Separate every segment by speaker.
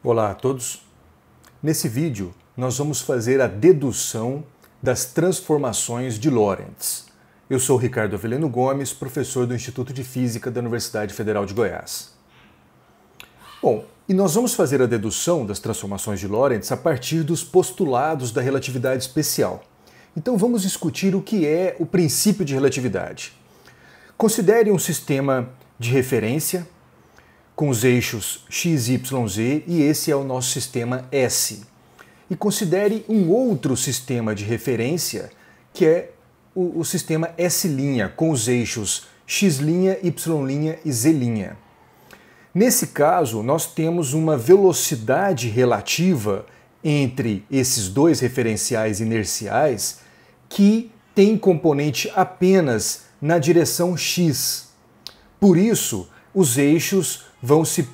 Speaker 1: Olá a todos! Nesse vídeo nós vamos fazer a dedução das transformações de Lorentz. Eu sou Ricardo Avelino Gomes, professor do Instituto de Física da Universidade Federal de Goiás. Bom, e nós vamos fazer a dedução das transformações de Lorentz a partir dos postulados da relatividade especial. Então vamos discutir o que é o princípio de relatividade. Considere um sistema de referência com os eixos x, y, z, e esse é o nosso sistema S. E considere um outro sistema de referência, que é o sistema S', com os eixos x', y' e z'. Nesse caso, nós temos uma velocidade relativa entre esses dois referenciais inerciais que tem componente apenas na direção x. Por isso, os eixos vão se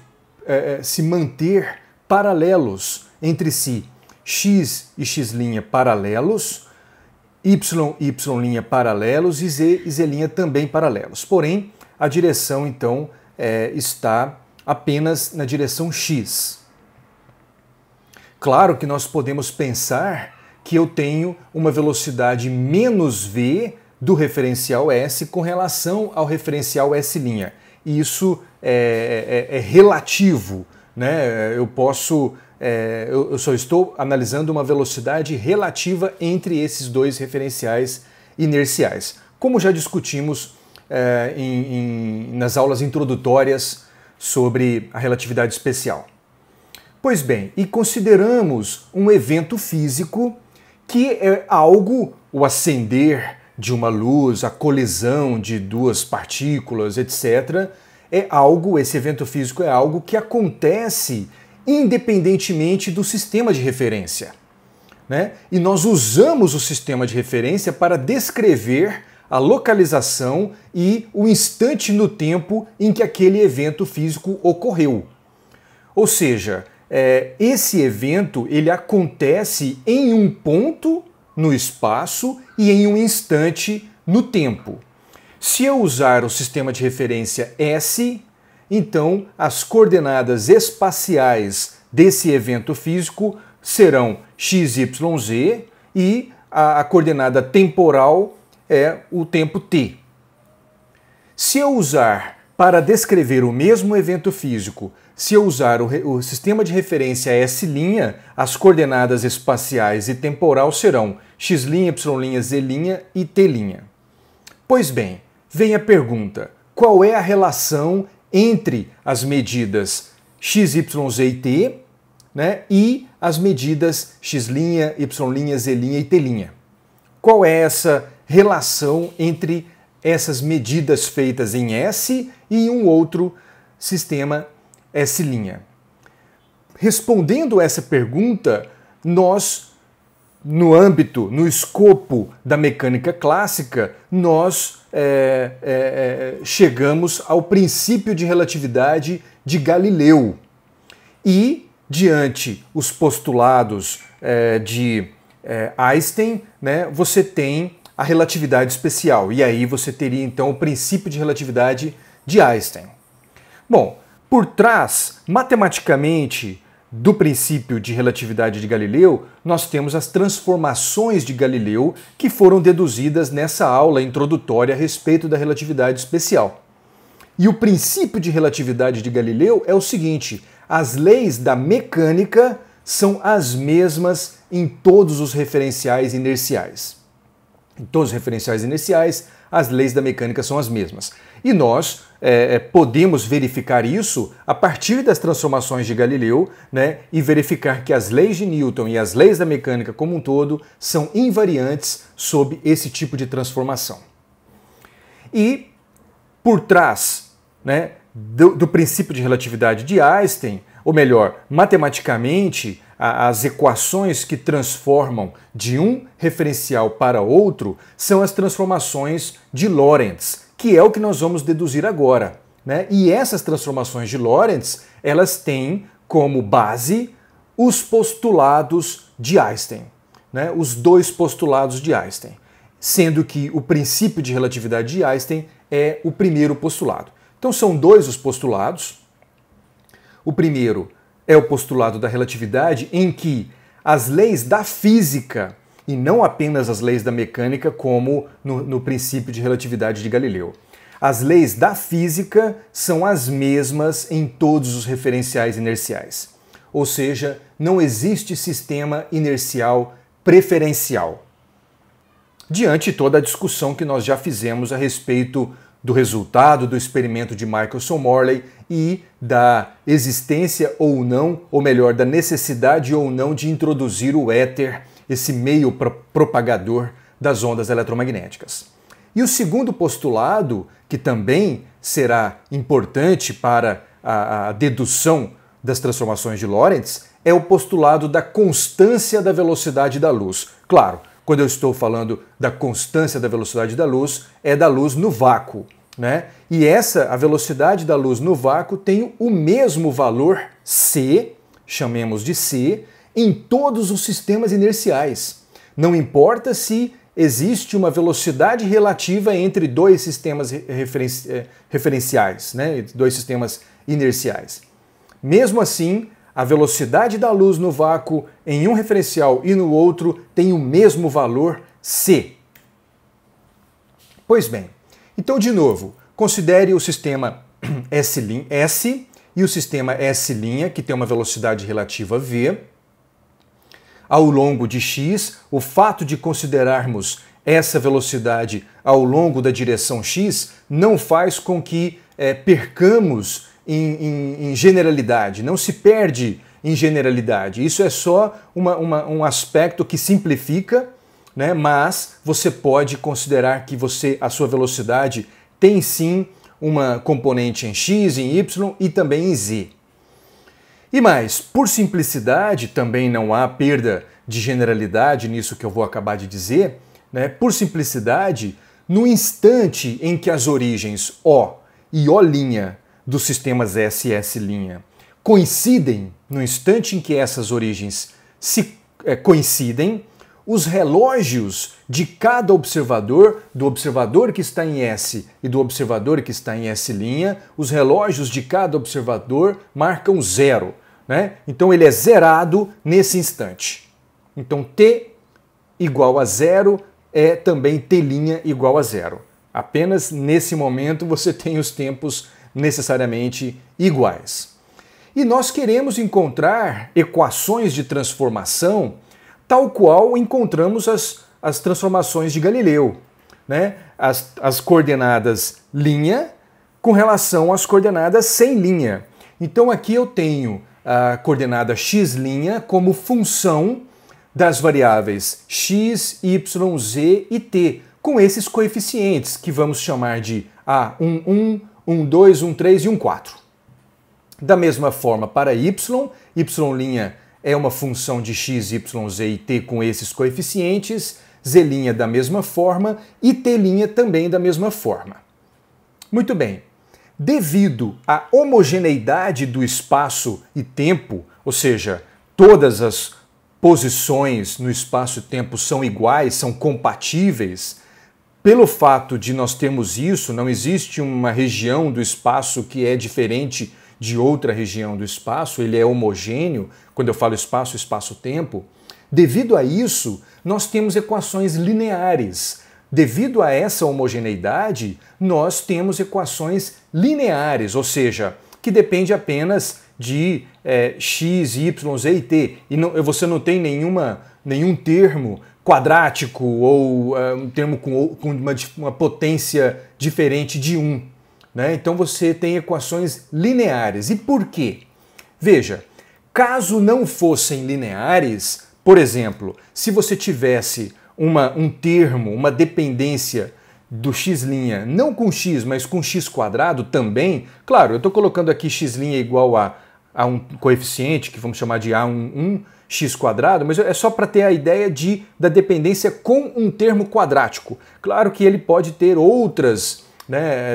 Speaker 1: manter paralelos entre si. X e x' paralelos, y e y' paralelos e z e z' também paralelos. Porém, a direção, então, está apenas na direção x. Claro que nós podemos pensar que eu tenho uma velocidade menos v do referencial S com relação ao referencial S'. Isso é relativo, né? Eu só estou analisando uma velocidade relativa entre esses dois referenciais inerciais, como já discutimos nas aulas introdutórias sobre a relatividade especial. Pois bem, e consideramos um evento físico que é algo, o acender de uma luz, a colisão de duas partículas, etc., esse evento físico é algo que acontece independentemente do sistema de referência, né? E nós usamos o sistema de referência para descrever a localização e o instante no tempo em que aquele evento físico ocorreu. Ou seja, esse evento ele acontece em um ponto no espaço e em um instante no tempo. Se eu usar o sistema de referência S, então as coordenadas espaciais desse evento físico serão x, y, z e a coordenada temporal é o tempo t. Se eu usar, para descrever o mesmo evento físico, se eu usar o sistema de referência S', as coordenadas espaciais e temporal serão x', y', z' e t'. Pois bem, vem a pergunta: qual é a relação entre as medidas x, y, z e t, né, e as medidas x', y', z' e t'? Qual é essa relação entre essas medidas feitas em S e um outro sistema S'? Respondendo essa pergunta, nós, no escopo da mecânica clássica, nós chegamos ao princípio de relatividade de Galileu. E, diante os postulados de Einstein, né, você tem a relatividade especial. E aí você teria, então, o princípio de relatividade de Einstein. Bom, por trás, matematicamente, do princípio de relatividade de Galileu, nós temos as transformações de Galileu que foram deduzidas nessa aula introdutória a respeito da relatividade especial. E o princípio de relatividade de Galileu é o seguinte: as leis da mecânica são as mesmas em todos os referenciais inerciais. Em todos os referenciais inerciais, as leis da mecânica são as mesmas. E nós podemos verificar isso a partir das transformações de Galileu, né, e verificar que as leis de Newton e as leis da mecânica como um todo são invariantes sob esse tipo de transformação. E por trás, né, do princípio de relatividade de Einstein, ou melhor, matematicamente, as equações que transformam de um referencial para outro são as transformações de Lorentz, que é o que nós vamos deduzir agora, né? E essas transformações de Lorentz, elas têm como base os postulados de Einstein, né? Os dois postulados de Einstein, sendo que o princípio de relatividade de Einstein é o primeiro postulado. Então são dois os postulados. O primeiro é o postulado da relatividade em que as leis da física, e não apenas as leis da mecânica, como no princípio de relatividade de Galileu. As leis da física são as mesmas em todos os referenciais inerciais. Ou seja, não existe sistema inercial preferencial. Diante de toda a discussão que nós já fizemos a respeito do resultado do experimento de Michelson-Morley e da existência ou não, ou melhor, da necessidade ou não de introduzir o éter, esse meio propagador das ondas eletromagnéticas. E o segundo postulado, que também será importante para a dedução das transformações de Lorentz, é o postulado da constância da velocidade da luz. Claro, quando eu estou falando da constância da velocidade da luz, é da luz no vácuo, né? E a velocidade da luz no vácuo tem o mesmo valor c, chamemos de c, em todos os sistemas inerciais. Não importa se existe uma velocidade relativa entre dois sistemas referenciais, né? Dois sistemas inerciais. Mesmo assim, a velocidade da luz no vácuo em um referencial e no outro tem o mesmo valor c. Pois bem, então de novo, considere o sistema S e o sistema S', que tem uma velocidade relativa v. Ao longo de x, o fato de considerarmos essa velocidade ao longo da direção x não faz com que percamos em generalidade, não se perde em generalidade. Isso é só um aspecto que simplifica, né? Mas você pode considerar que a sua velocidade tem sim uma componente em x, em y e também em z. E mais, por simplicidade, também não há perda de generalidade nisso que eu vou acabar de dizer, né? Por simplicidade, no instante em que as origens O e O' dos sistemas S e S' coincidem, no instante em que essas origens coincidem, os relógios de cada observador, do observador que está em S e do observador que está em S', os relógios de cada observador marcam 0, né? Então ele é zerado nesse instante. Então T igual a 0 é também T' igual a 0. Apenas nesse momento você tem os tempos necessariamente iguais. E nós queremos encontrar equações de transformação tal qual encontramos as transformações de Galileu, né? As coordenadas linha com relação às coordenadas sem linha. Então aqui eu tenho a coordenada x' como função das variáveis x, y, z e t, com esses coeficientes que vamos chamar de A11, 12, 13 e 14. Da mesma forma para y, y' é uma função de x, y, z e t com esses coeficientes, z' da mesma forma e t' também da mesma forma. Muito bem. Devido à homogeneidade do espaço e tempo, ou seja, todas as posições no espaço e tempo são iguais, são compatíveis, pelo fato de nós termos isso, não existe uma região do espaço que é diferente de outra região do espaço, ele é homogêneo, quando eu falo espaço, espaço-tempo. Devido a isso, nós temos equações lineares. Devido a essa homogeneidade, nós temos equações lineares, ou seja, que depende apenas de x, y, z e t. E você não tem nenhum termo quadrático ou um termo com uma potência diferente de 1. Né? Então você tem equações lineares. E por quê? Veja, caso não fossem lineares, por exemplo, se você tivesse um termo, uma dependência do x', não com x, mas com x quadrado também, claro, eu estou colocando aqui x' igual a um coeficiente, que vamos chamar de A11, x quadrado, mas é só para ter a ideia da dependência com um termo quadrático. Claro que ele pode ter outras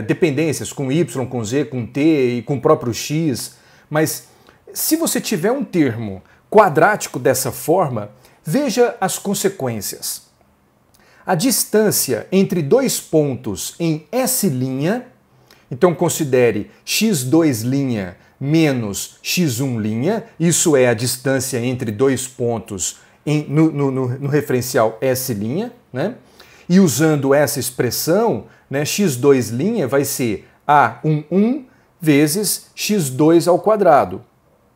Speaker 1: dependências com y, com z, com t e com o próprio x, mas se você tiver um termo quadrático dessa forma, veja as consequências. A distância entre dois pontos em S', então considere x2' menos x1', isso é a distância entre dois pontos no referencial S', né? E usando essa expressão, né, x2' vai ser A11 vezes x2 ao quadrado,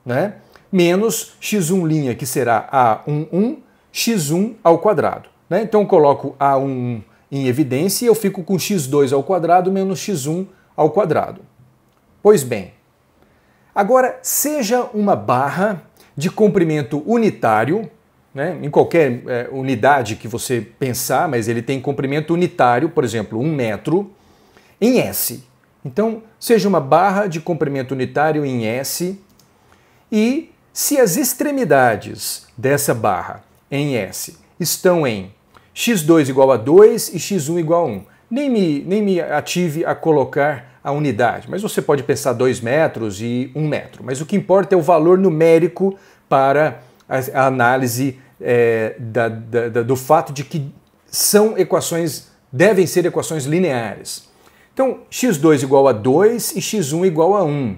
Speaker 1: né? Menos x1', que será A11 x1 ao quadrado. Né? Então eu coloco A11 em evidência e eu fico com x2 ao quadrado menos x1 ao quadrado. Pois bem, agora seja uma barra de comprimento unitário, né, em qualquer unidade que você pensar, mas ele tem comprimento unitário, por exemplo, 1 metro, em S. Então, seja uma barra de comprimento unitário em S, e se as extremidades dessa barra em S estão em x2 igual a 2 e x1 igual a 1, nem me ative a colocar a unidade, mas você pode pensar 2 metros e 1 metro. Mas o que importa é o valor numérico para a análise do fato de que devem ser equações lineares. Então, x2 igual a 2 e x1 igual a 1.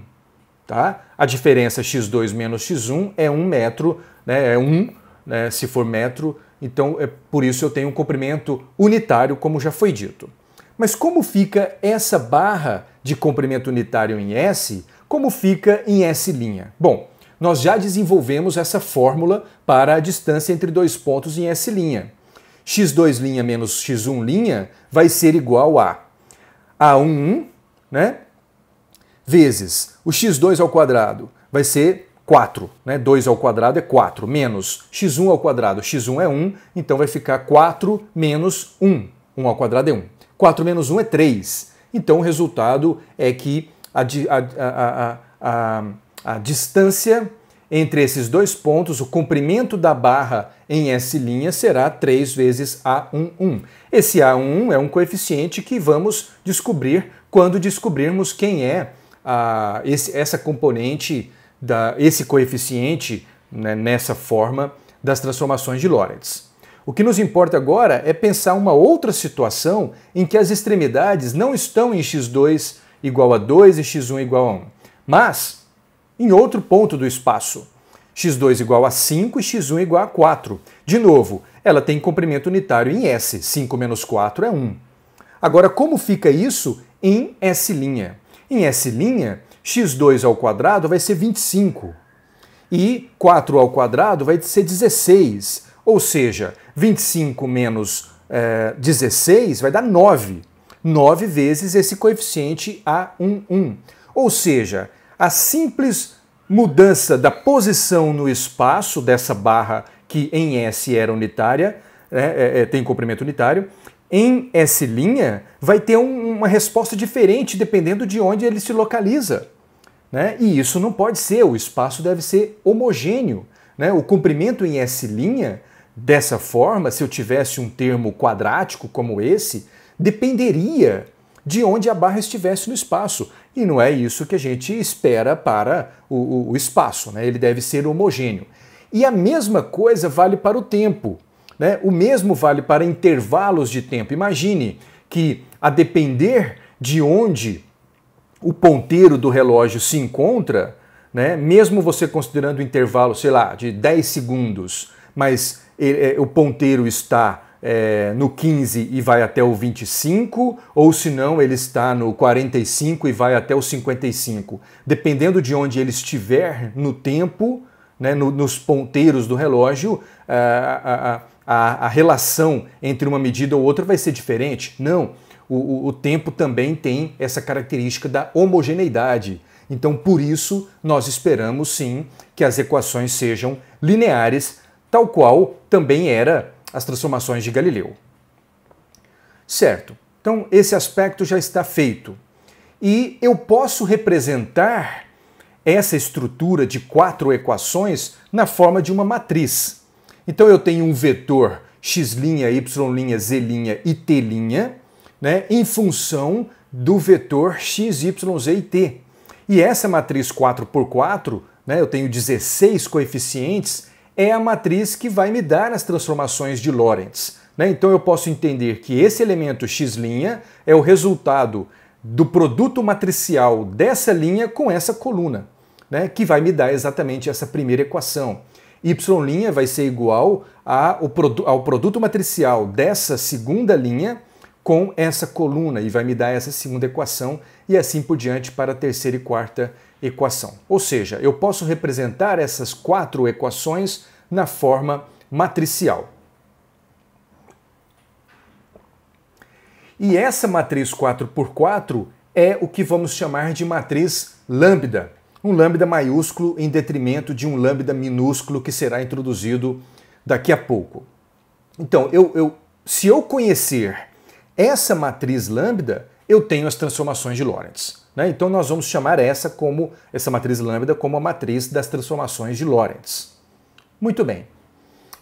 Speaker 1: Tá? A diferença x2 menos x1 é 1 metro, né? É 1, né? Se for metro, então por isso eu tenho um comprimento unitário, como já foi dito. Mas como fica essa barra de comprimento unitário em S, como fica em S'? Bom, nós já desenvolvemos essa fórmula para a distância entre dois pontos em S'. x2' menos x1' vai ser igual a A11, né? Vezes o x2 ao quadrado vai ser 4, né? 2 ao quadrado é 4, menos x1 ao quadrado, x1 é 1, então vai ficar 4 menos 1, 1 ao quadrado é 1. 4 menos 1 é 3, então o resultado é que a distância entre esses dois pontos, o comprimento da barra em S' será 3 vezes A11. Esse A11 é um coeficiente que vamos descobrir quando descobrirmos quem é essa componente, esse coeficiente, né, nessa forma das transformações de Lorentz. O que nos importa agora é pensar uma outra situação em que as extremidades não estão em x2 igual a 2 e x1 igual a 1, mas em outro ponto do espaço. x2 igual a 5 e x1 igual a 4. De novo, ela tem comprimento unitário em S. 5 menos 4 é 1. Agora, como fica isso em S'? Em S', x2 ao quadrado vai ser 25 e 4 ao quadrado vai ser 16. Ou seja, 25 menos 16 vai dar 9. 9 vezes esse coeficiente A11. Ou seja, a simples mudança da posição no espaço dessa barra que em S era unitária, tem comprimento unitário, em S' vai ter uma resposta diferente dependendo de onde ele se localiza. Né? E isso não pode ser, o espaço deve ser homogêneo. Né? O comprimento em S', dessa forma, se eu tivesse um termo quadrático como esse, dependeria de onde a barra estivesse no espaço. E não é isso que a gente espera para o espaço, né? Ele deve ser homogêneo. E a mesma coisa vale para o tempo. Né? O mesmo vale para intervalos de tempo. Imagine que, a depender de onde o ponteiro do relógio se encontra, né, mesmo você considerando o intervalo, sei lá, de 10 segundos, mas o ponteiro está no 15 e vai até o 25, ou se não, ele está no 45 e vai até o 55. Dependendo de onde ele estiver no tempo, né, nos ponteiros do relógio, a relação entre uma medida ou outra vai ser diferente? Não. O tempo também tem essa característica da homogeneidade. Então, por isso, nós esperamos sim que as equações sejam lineares, tal qual também era as transformações de Galileu. Certo. Então, esse aspecto já está feito. E eu posso representar essa estrutura de 4 equações na forma de uma matriz. Então, eu tenho um vetor x', y', z' e t', né, em função do vetor x, y, z e t. E essa matriz 4x4, né, eu tenho 16 coeficientes, é a matriz que vai me dar as transformações de Lorentz. Né? Então eu posso entender que esse elemento x' é o resultado do produto matricial dessa linha com essa coluna. né, que vai me dar exatamente essa primeira equação. Y' vai ser igual ao produto matricial dessa segunda linha com essa coluna e vai me dar essa segunda equação e assim por diante para a terceira e quarta equação. Ou seja, eu posso representar essas 4 equações na forma matricial. E essa matriz 4x4 é o que vamos chamar de matriz lambda. Um lambda maiúsculo em detrimento de um lambda minúsculo que será introduzido daqui a pouco. Então, se eu conhecer essa matriz lambda, eu tenho as transformações de Lorentz, né? Então nós vamos chamar essa matriz lambda como a matriz das transformações de Lorentz. Muito bem.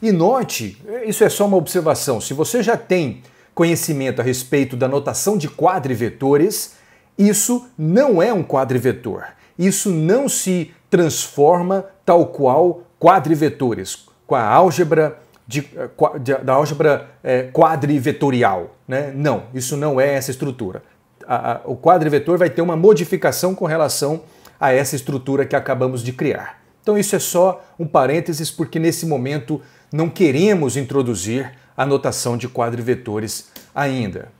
Speaker 1: E note, isso é só uma observação, se você já tem conhecimento a respeito da notação de quadrivetores, isso não é um quadrivetor. Isso não se transforma tal qual quadrivetores, com a álgebra da álgebra quadrivetorial, né? Não, isso não é essa estrutura. O quadrivetor vai ter uma modificação com relação a essa estrutura que acabamos de criar. Então isso é só um parênteses, porque nesse momento não queremos introduzir a notação de quadrivetores ainda.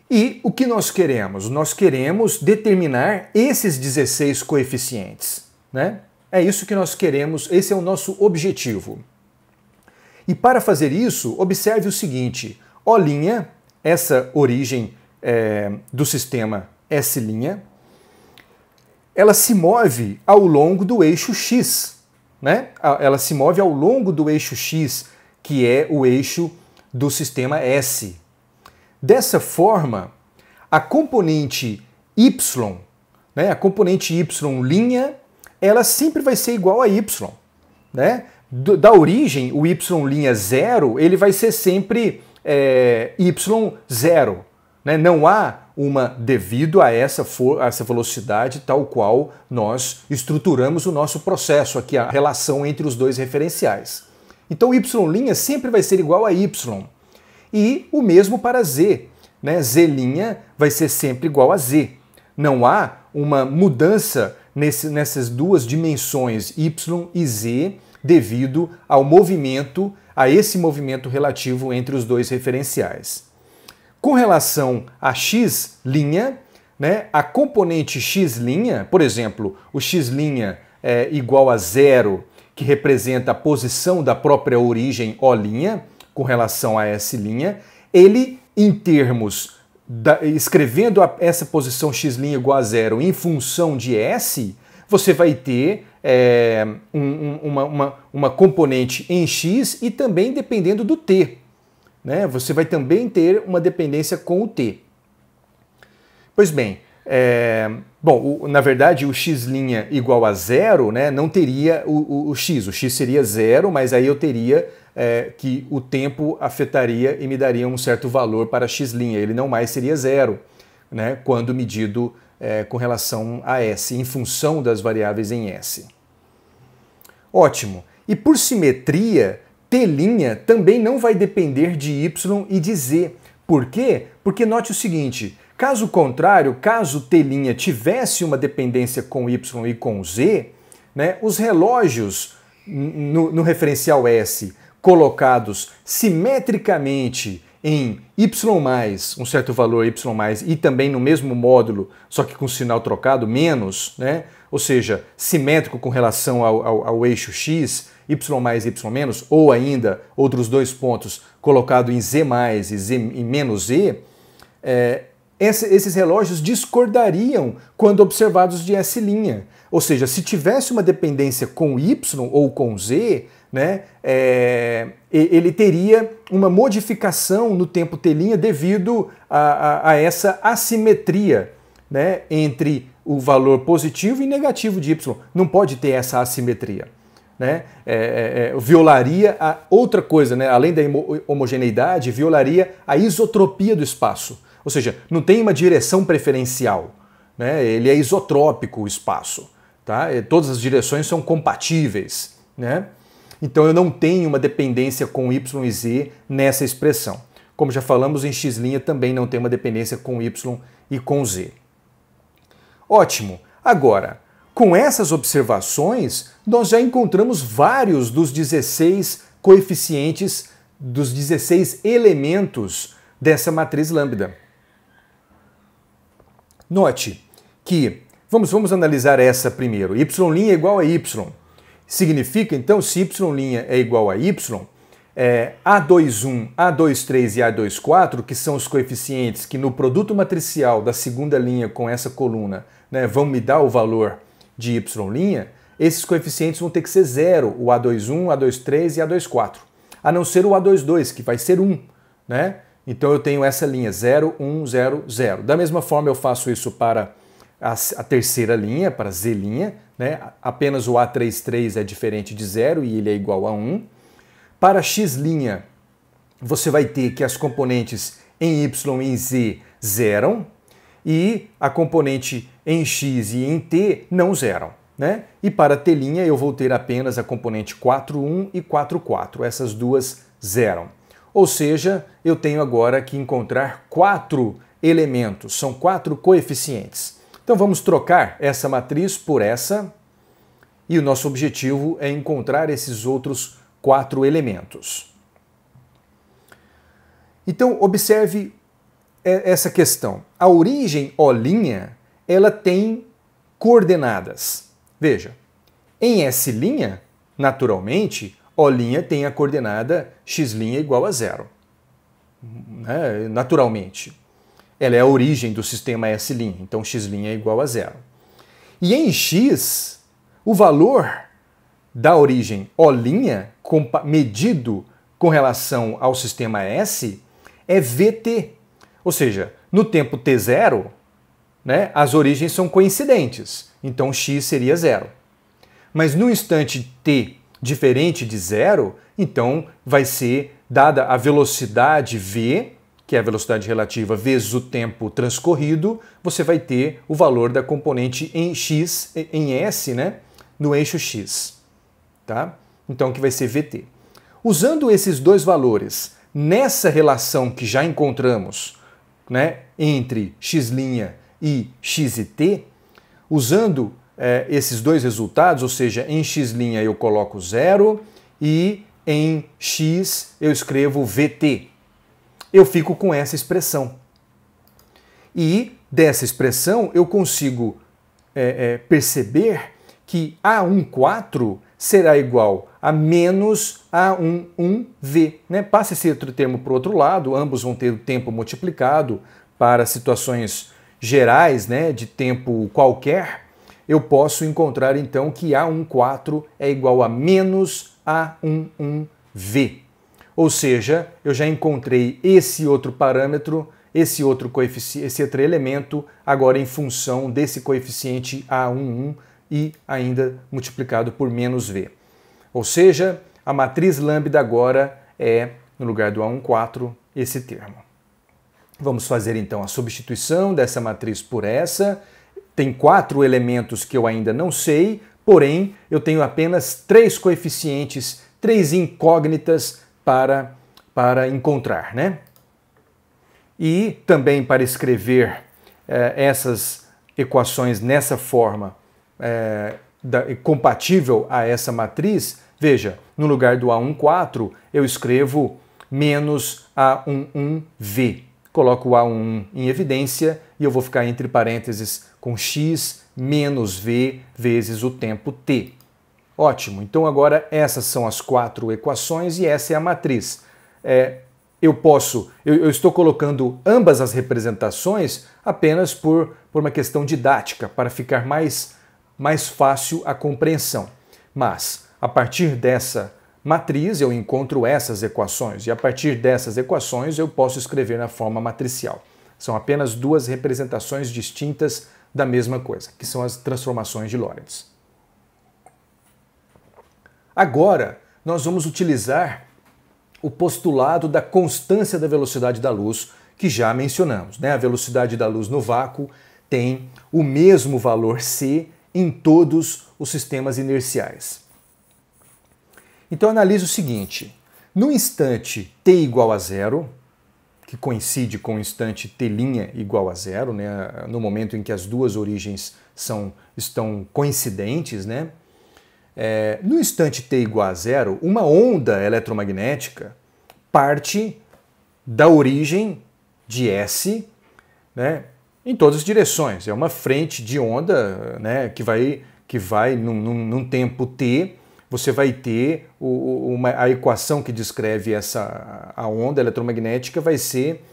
Speaker 1: E o que nós queremos? Nós queremos determinar esses 16 coeficientes, né? É isso que nós queremos, esse é o nosso objetivo. E para fazer isso, observe o seguinte, O', essa origem do sistema S', ela se move ao longo do eixo X, né? Ela se move ao longo do eixo X, que é o eixo do sistema S. Dessa forma, a componente Y, né? A componente Y', ela sempre vai ser igual a Y, né? Da origem, o Y'0, ele vai ser sempre Y0, né? Não há uma devido a essa velocidade tal qual nós estruturamos o nosso processo aqui, a relação entre os dois referenciais. Então Y' sempre vai ser igual a Y. E o mesmo para Z, né? Z' vai ser sempre igual a Z. Não há uma mudança nessas duas dimensões Y e Z devido ao movimento, a esse movimento relativo entre os dois referenciais. Com relação a X', né, a componente X', por exemplo, o X' é igual a 0, que representa a posição da própria origem O', com relação a S', ele, em termos, escrevendo essa posição X' igual a 0 em função de S, você vai ter uma componente em X e também dependendo do T, né? Você vai também ter uma dependência com o T. Pois bem, na verdade o X' igual a 0, né, não teria o X seria 0, mas aí eu teria que o tempo afetaria e me daria um certo valor para X', ele não mais seria 0, né, quando medido com relação a S, em função das variáveis em S. Ótimo. E por simetria, T' também não vai depender de Y e de Z. Por quê? Porque note o seguinte, caso contrário, caso T' tivesse uma dependência com Y e com Z, né, os relógios no referencial S colocados simetricamente em Y+, um certo valor Y+, e também no mesmo módulo, só que com sinal trocado, menos, né? Ou seja, simétrico com relação ao eixo X, Y+, Y-, ou ainda outros dois pontos colocado em Z+, e menos Z, esses relógios discordariam quando observados de S'. Ou seja, se tivesse uma dependência com Y ou com Z, né, ele teria uma modificação no tempo T' devido a essa assimetria, né, entre o valor positivo e negativo de Y. Não pode ter essa assimetria, né? Violaria a outra coisa, né? Além da homogeneidade, violaria a isotropia do espaço. Ou seja, não tem uma direção preferencial, né? Ele é isotrópico o espaço, tá? Todas as direções são compatíveis, né? Então eu não tenho uma dependência com Y e Z nessa expressão. Como já falamos, em X' também não tem uma dependência com Y e com Z. Ótimo! Agora, com essas observações, nós já encontramos vários dos 16 coeficientes, dos 16 elementos dessa matriz lambda. Note que, vamos analisar essa primeiro, y' é igual a y. Significa, então, se y' é igual a y, A21, A23 e A24, que são os coeficientes que no produto matricial da segunda linha com essa coluna, né, vão me dar o valor de y', esses coeficientes vão ter que ser zero, o A21, A23 e A24. A não ser o A22, que vai ser 1, né? Então eu tenho essa linha 0, 1, 0, 0. Da mesma forma eu faço isso para a terceira linha, para Z', né? Apenas o A33 é diferente de 0 e ele é igual a 1. Para X', você vai ter que as componentes em Y e em Z zeram e a componente em X e em T não zeram, né? E para T' eu vou ter apenas a componente 4,1 e 4,4. Essas duas zeram. Ou seja, eu tenho agora que encontrar 4 elementos, são 4 coeficientes. Então vamos trocar essa matriz por essa e o nosso objetivo é encontrar esses outros 4 elementos. Então observe essa questão. A origem O', ela tem coordenadas. Veja, em S', naturalmente, O' tem a coordenada x' igual a 0. Naturalmente. Ela é a origem do sistema S', então x' é igual a 0. E em X, o valor da origem O', medido com relação ao sistema S, é VT. Ou seja, no tempo T0, né, as origens são coincidentes, então x seria 0. Mas no instante t diferente de 0, então vai ser dada a velocidade v, que é a velocidade relativa vezes o tempo transcorrido, você vai ter o valor da componente em x, em s, né, no eixo x. Tá? Então que vai ser vt. Usando esses dois valores nessa relação que já encontramos, né, entre x' e x e t, usando esses dois resultados, ou seja, em x' eu coloco 0 e em x eu escrevo vt. Eu fico com essa expressão. E dessa expressão eu consigo perceber que A14 será igual a menos A11V. Né? Passa esse outro termo para o outro lado, ambos vão ter o tempo multiplicado para situações gerais, né, de tempo qualquer. Eu posso encontrar então que A14 é igual a menos A11V. Ou seja, eu já encontrei esse outro parâmetro, esse outro coeficiente, esse outro elemento, agora em função desse coeficiente A11 e ainda multiplicado por menos V. Ou seja, a matriz lambda agora é, no lugar do A14, esse termo. Vamos fazer então a substituição dessa matriz por essa. Tem 4 elementos que eu ainda não sei, porém eu tenho apenas 3 coeficientes, 3 incógnitas para encontrar, né? E também para escrever essas equações nessa forma compatível a essa matriz, veja, no lugar do A14 eu escrevo menos A11V. Coloco o A11 em evidência e eu vou ficar entre parênteses com x menos v vezes o tempo t. Ótimo, então agora essas são as 4 equações e essa é a matriz. Eu estou colocando ambas as representações apenas por uma questão didática, para ficar mais fácil a compreensão. Mas, a partir dessa matriz, eu encontro essas equações, e a partir dessas equações eu posso escrever na forma matricial. São apenas 2 representações distintas da mesma coisa, que são as transformações de Lorentz. Agora, nós vamos utilizar o postulado da constância da velocidade da luz, que já mencionamos, né? A velocidade da luz no vácuo tem o mesmo valor c em todos os sistemas inerciais. Então analise o seguinte, no instante t igual a 0, que coincide com o instante t' igual a 0, né? No momento em que as duas origens estão coincidentes, né? No instante t igual a zero, uma onda eletromagnética parte da origem de S, né, em todas as direções. É uma frente de onda, né, que vai num tempo t, você vai ter a equação que descreve a onda eletromagnética vai ser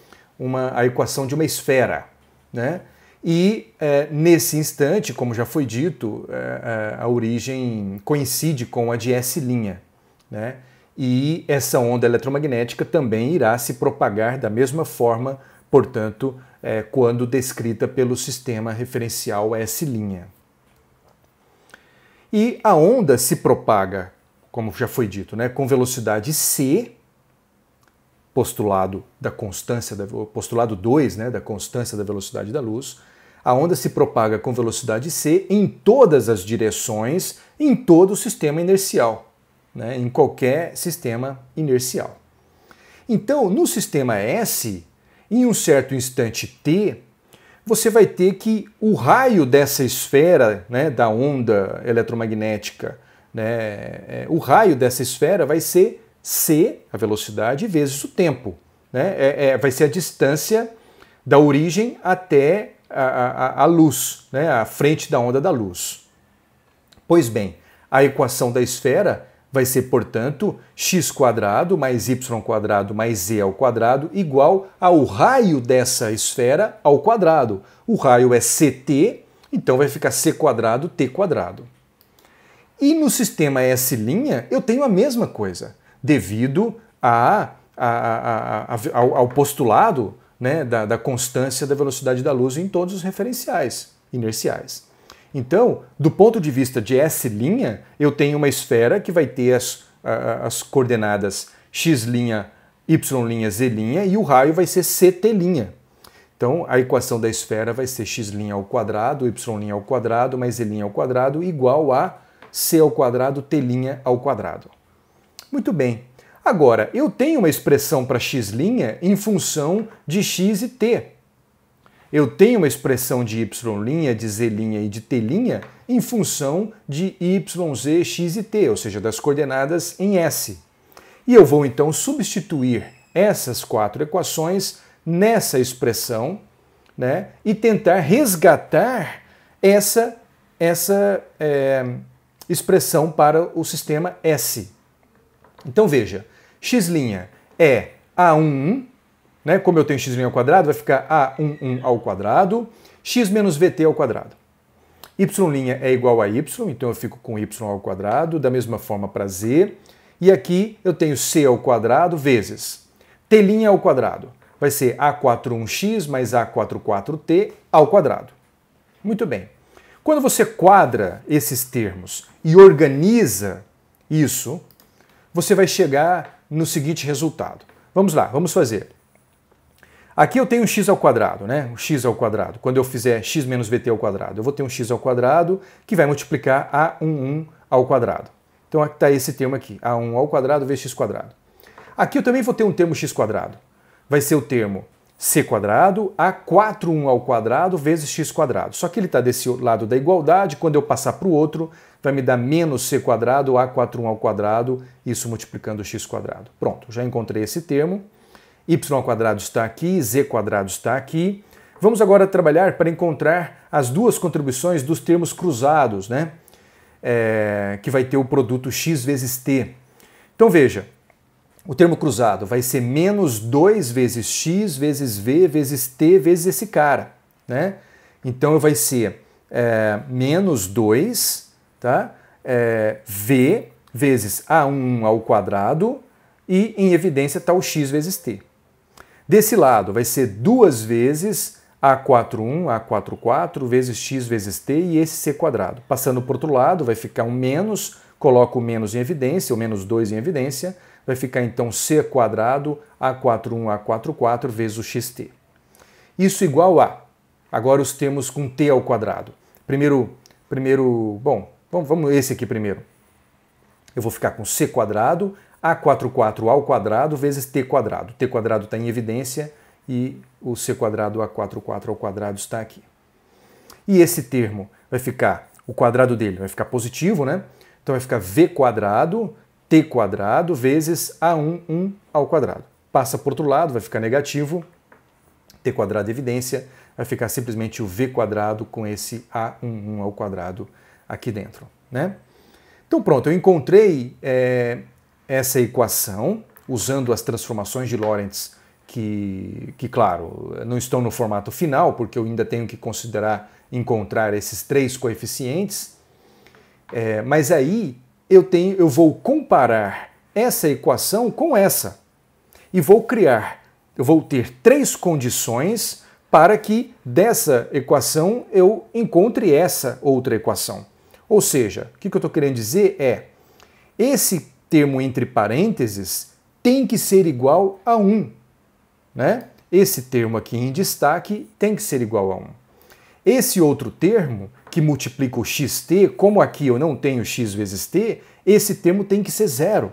Speaker 1: a equação de uma esfera, né? E nesse instante, como já foi dito, a origem coincide com a de S', né? E essa onda eletromagnética também irá se propagar da mesma forma, portanto, quando descrita pelo sistema referencial S'. E a onda se propaga, como já foi dito, né, com velocidade c, postulado 2, né, da constância da velocidade da luz. A onda se propaga com velocidade c em todas as direções, em todo o sistema inercial, né, em qualquer sistema inercial. Então, no sistema S, em um certo instante t, você vai ter que o raio dessa esfera, né, da onda eletromagnética, né, o raio dessa esfera vai ser c, a velocidade, vezes o tempo, né? Vai ser a distância da origem até a luz, né, a frente da onda da luz. Pois bem, a equação da esfera vai ser, portanto, x² mais y² mais z ao quadrado igual ao raio dessa esfera ao quadrado. O raio é ct, então vai ficar c² t². E no sistema S' eu tenho a mesma coisa, devido ao postulado, né, da constância da velocidade da luz em todos os referenciais inerciais. Então, do ponto de vista de S', eu tenho uma esfera que vai ter as coordenadas x', y', z' e o raio vai ser ct'. Então, a equação da esfera vai ser x' ao quadrado, y' ao quadrado, mais z' ao quadrado, igual a c ao quadrado, t' ao quadrado. Muito bem. Agora, eu tenho uma expressão para x' em função de x e t. Eu tenho uma expressão de y', de z' e de t' em função de y, z, x e t, ou seja, das coordenadas em S. E eu vou então substituir essas quatro equações nessa expressão, né, e tentar resgatar essa expressão para o sistema S. Então veja, x' é A11, né? Como eu tenho x' ao quadrado, vai ficar A11 ao quadrado, x menos vt ao quadrado. Y' é igual a y, então eu fico com y ao quadrado, da mesma forma para z. E aqui eu tenho c ao quadrado vezes t' ao quadrado. Vai ser A41x mais A44t ao quadrado. Muito bem. Quando você quadra esses termos e organiza isso, você vai chegar no seguinte resultado. Vamos lá, vamos fazer. Aqui eu tenho x ao quadrado, né? O x ao quadrado. Quando eu fizer x menos vt ao quadrado, eu vou ter um x ao quadrado que vai multiplicar A11 ao quadrado. Então aqui está esse termo aqui, A1 ao quadrado vezes x². Aqui eu também vou ter um termo x². Vai ser o termo c² A41 ao quadrado vezes x². Só que ele está desse lado da igualdade, quando eu passar para o outro, vai me dar menos c² A41 ao quadrado, isso multiplicando x². Pronto, já encontrei esse termo. Y² está aqui, z² está aqui. Vamos agora trabalhar para encontrar as duas contribuições dos termos cruzados, né? Que vai ter o produto x vezes t. Então veja, o termo cruzado vai ser menos 2 vezes x vezes v vezes t vezes esse cara, né? Então vai ser menos 2, tá? V vezes A1 ao quadrado e em evidência está o x vezes t. Desse lado vai ser 2 vezes A41, A44 vezes x vezes t e esse c². Passando para o outro lado vai ficar um menos, coloco o menos em evidência, o menos 2 em evidência, vai ficar então c² A41, A44 vezes o xt. Isso igual a, agora os termos com t ao quadrado. Bom, vamos esse aqui primeiro. Eu vou ficar com c² A44 ao quadrado vezes t². O t² está em evidência e o c² A44 ao quadrado está aqui. E esse termo vai ficar, o quadrado dele vai ficar positivo, né? Então vai ficar v quadrado, t quadrado, vezes a1 ao quadrado. Passa para o outro lado, vai ficar negativo, t quadrado de evidência, vai ficar simplesmente o v quadrado com esse a1 ao quadrado aqui dentro, né? Então pronto, eu encontrei essa equação usando as transformações de Lorentz que, claro, não estão no formato final, porque eu ainda tenho que encontrar esses três coeficientes, mas aí eu vou comparar essa equação com essa e eu vou ter três condições para que dessa equação eu encontre essa outra equação. Ou seja, o que eu estou querendo dizer é, esse termo entre parênteses tem que ser igual a 1, né? Esse termo aqui em destaque tem que ser igual a 1. Esse outro termo, que multiplica o xt, como aqui eu não tenho x vezes t, esse termo tem que ser zero.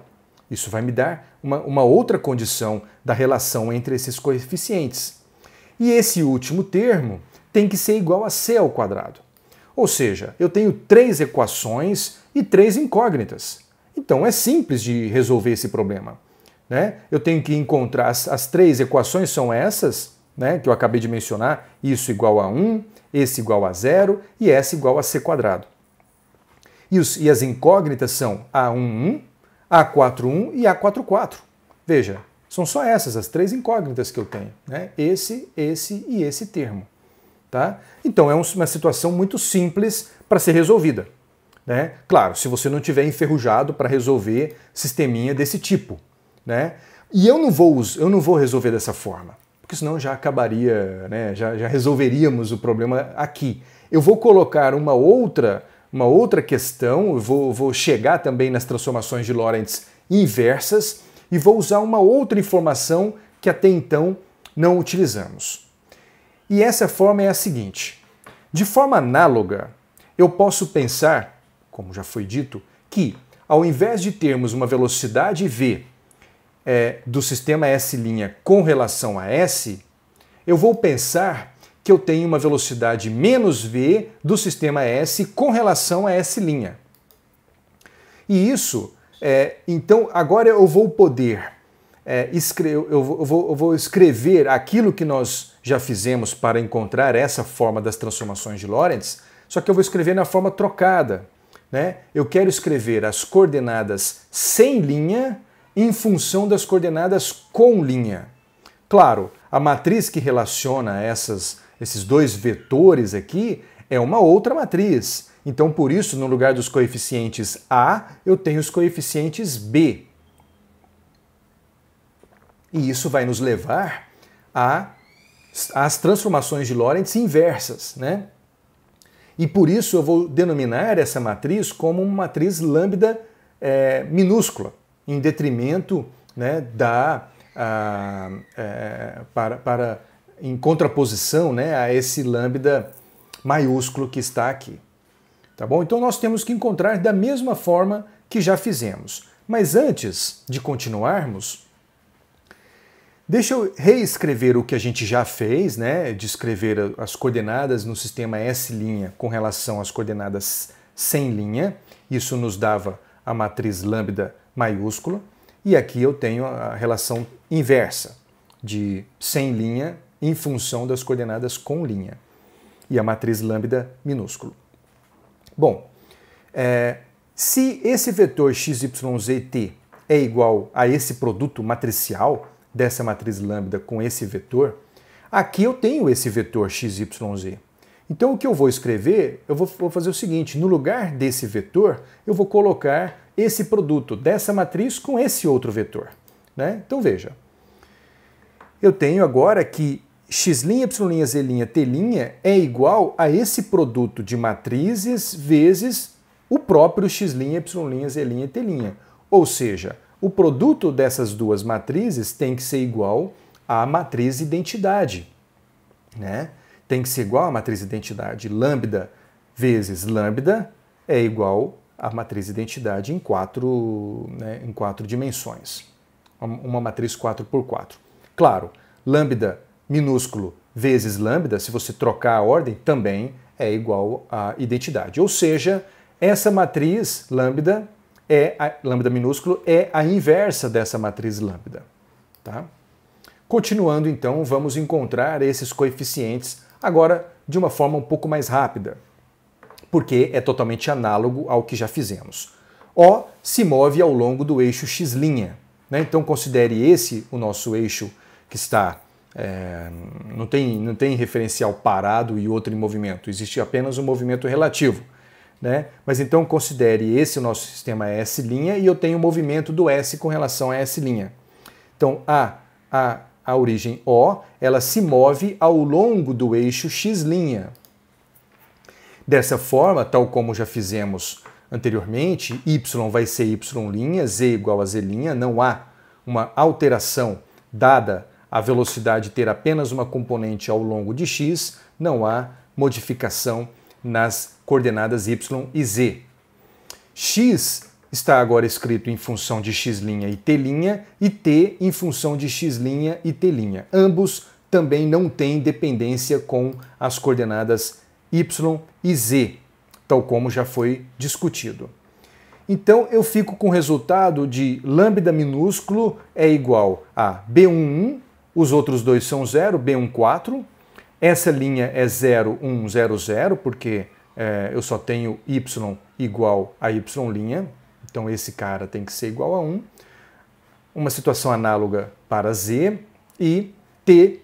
Speaker 1: Isso vai me dar uma outra condição da relação entre esses coeficientes. E esse último termo tem que ser igual a c ao quadrado. Ou seja, eu tenho três equações e três incógnitas. Então é simples de resolver esse problema, né? Eu tenho que encontrar as três equações são essas, né, que eu acabei de mencionar, isso igual a 1, esse igual a 0 e essa igual a c quadrado. E as incógnitas são A11, A41 e A44. Veja, são só essas as três incógnitas que eu tenho, né? Esse e esse termo. Tá? Então é uma situação muito simples para ser resolvida, né? Claro, se você não tiver enferrujado para resolver sisteminha desse tipo, né? E eu não vou resolver dessa forma, porque senão já acabaria, né? Já resolveríamos o problema aqui. Eu vou colocar uma outra questão, eu vou chegar também nas transformações de Lorentz inversas e vou usar uma outra informação que até então não utilizamos. E essa forma é a seguinte: de forma análoga, eu posso pensar, como já foi dito, que ao invés de termos uma velocidade v do sistema S' com relação a S, eu vou pensar que eu tenho uma velocidade menos v do sistema S com relação a S'. E isso, então agora eu vou poder eu vou escrever aquilo que nós já fizemos para encontrar essa forma das transformações de Lorentz, só que eu vou escrever na forma trocada, né? Eu quero escrever as coordenadas sem linha em função das coordenadas com linha. Claro, a matriz que relaciona esses dois vetores aqui é uma outra matriz. Então, por isso, no lugar dos coeficientes A, eu tenho os coeficientes B. E isso vai nos levar às transformações de Lorentz inversas, né? E por isso eu vou denominar essa matriz como uma matriz lambda minúscula, em detrimento, né, em contraposição, né, a esse lambda maiúsculo que está aqui. Tá bom? Então nós temos que encontrar da mesma forma que já fizemos. Mas antes de continuarmos, deixa eu reescrever o que a gente já fez, né, de escrever as coordenadas no sistema S' com relação às coordenadas sem linha. Isso nos dava a matriz lambda maiúscula. E aqui eu tenho a relação inversa de sem linha em função das coordenadas com linha. E a matriz lambda minúsculo. Bom, se esse vetor xyzt é igual a esse produto matricial dessa matriz lambda com esse vetor, aqui eu tenho esse vetor xyz. Então o que eu vou escrever, eu vou fazer o seguinte, no lugar desse vetor, eu v' colocar esse produto dessa matriz com esse outro vetor, né? Então veja, eu tenho agora que x', y', z', t' é igual a esse produto de matrizes vezes o próprio x', y', z', t'. Ou seja, o produto dessas duas matrizes tem que ser igual à matriz identidade, né? Tem que ser igual à matriz identidade. Lambda vezes lambda é igual à matriz identidade em quatro dimensões. Uma matriz 4x4. Claro, lambda minúsculo vezes lambda, se você trocar a ordem, também é igual à identidade. Ou seja, essa matriz lambda, lambda minúsculo, é a inversa dessa matriz lambda. Tá? Continuando, então, vamos encontrar esses coeficientes agora de uma forma um pouco mais rápida, porque é totalmente análogo ao que já fizemos. O se move ao longo do eixo x', né? Então considere esse o nosso eixo que está, não tem referencial parado e outro em movimento, existe apenas um movimento relativo, né? Mas então considere esse o nosso sistema S' e eu tenho o movimento do S com relação a S'. Então a origem O, ela se move ao longo do eixo x'. Dessa forma, tal como já fizemos anteriormente, y vai ser y', z igual a z', não há uma alteração dada a velocidade ter apenas uma componente ao longo de x, não há modificação nas coordenadas y e z. X está agora escrito em função de x' e t', e t em função de x' e t'. Ambos também não têm dependência com as coordenadas y e z, tal como já foi discutido. Então eu fico com o resultado de lambda minúsculo é igual a B11, os outros dois são 0, B14, essa linha é 0, 1, 0, 0, porque eu só tenho y igual a y', então esse cara tem que ser igual a 1. Uma situação análoga para z, e t